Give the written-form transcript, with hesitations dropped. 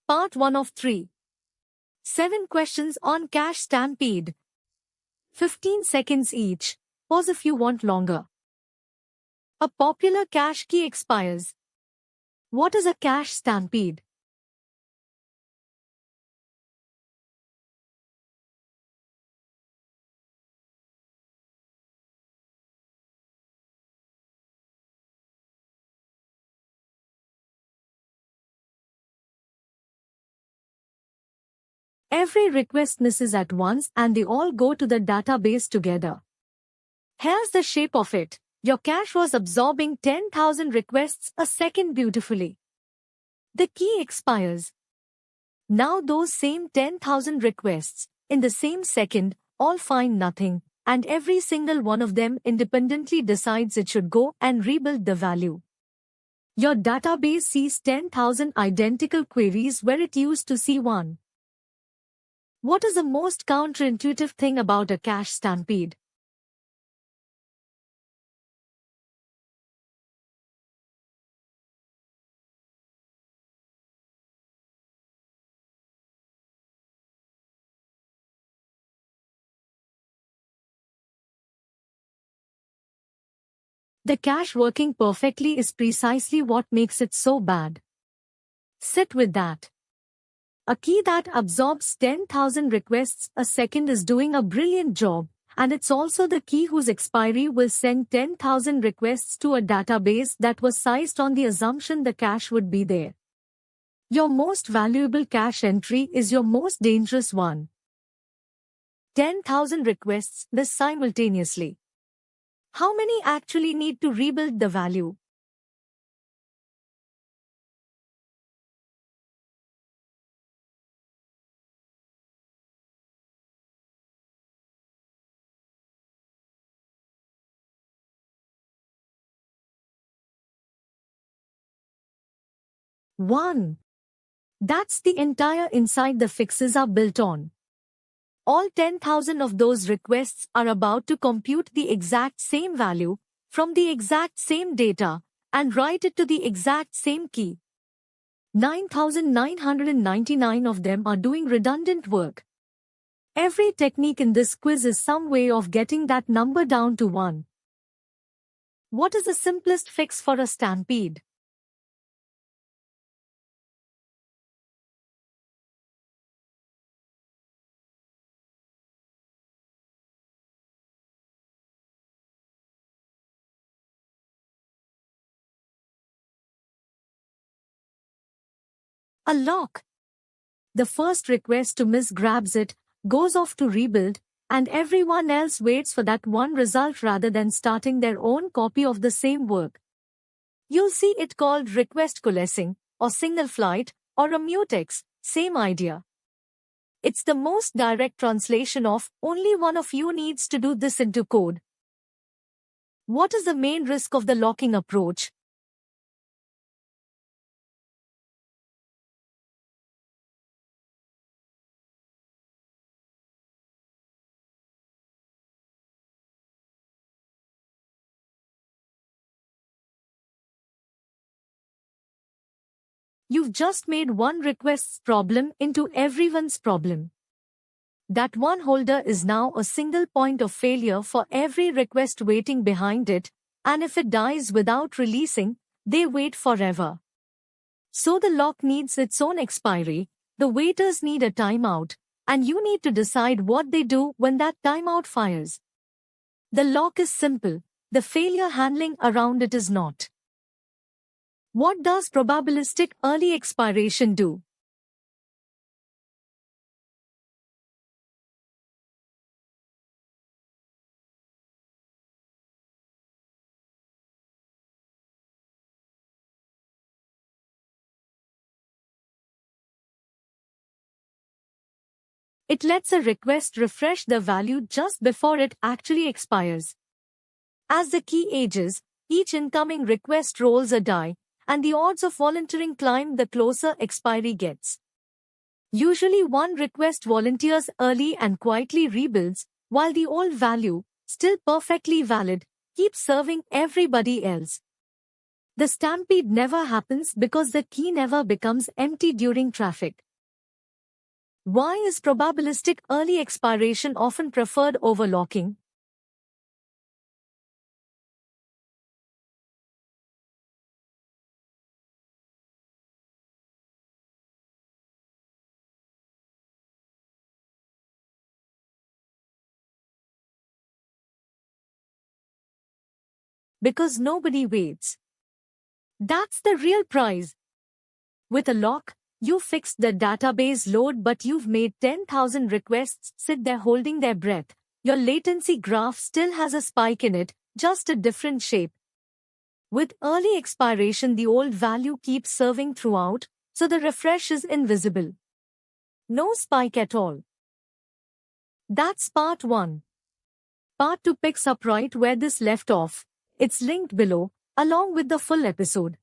part 1 of 3. 7 questions on Cash Stampede. 15 seconds each. Pause if you want longer. A popular cash key expires. What is a cash stampede? Every request misses at once and they all go to the database together. Here's the shape of it. Your cache was absorbing 10,000 requests a second beautifully. The key expires. Now those same 10,000 requests, in the same second, all find nothing, and every single one of them independently decides it should go and rebuild the value. Your database sees 10,000 identical queries where it used to see one. What is the most counterintuitive thing about a cache stampede? The cache working perfectly is precisely what makes it so bad. Sit with that. A key that absorbs 10,000 requests a second is doing a brilliant job, and it's also the key whose expiry will send 10,000 requests to a database that was sized on the assumption the cache would be there. Your most valuable cache entry is your most dangerous one. 10,000 requests this simultaneously. How many actually need to rebuild the value? One. That's the entire inside the fixes are built on. All 10,000 of those requests are about to compute the exact same value from the exact same data and write it to the exact same key. 9,999 of them are doing redundant work. Every technique in this quiz is some way of getting that number down to 1. What is the simplest fix for a stampede? A lock. The first request to miss grabs it, goes off to rebuild, and everyone else waits for that one result rather than starting their own copy of the same work. You'll see it called request coalescing, or single flight, or a mutex, same idea. It's the most direct translation of only one of you needs to do this into code. What is the main risk of the locking approach? You've just made one request's problem into everyone's problem. That one holder is now a single point of failure for every request waiting behind it, and if it dies without releasing, they wait forever. So the lock needs its own expiry, the waiters need a timeout, and you need to decide what they do when that timeout fires. The lock is simple, the failure handling around it is not. What does probabilistic early expiration do? It lets a request refresh the value just before it actually expires. As the key ages, each incoming request rolls a die, and the odds of volunteering climb the closer expiry gets. Usually one request volunteers early and quietly rebuilds, while the old value, still perfectly valid, keeps serving everybody else. The stampede never happens because the key never becomes empty during traffic. Why is probabilistic early expiration often preferred over locking? Because nobody waits. That's the real prize. With a lock, you fixed the database load, but you've made 10,000 requests sit there holding their breath. Your latency graph still has a spike in it, just a different shape. With early expiration, the old value keeps serving throughout, so the refresh is invisible. No spike at all. That's part 1. Part 2 picks up right where this left off. It's linked below, along with the full episode.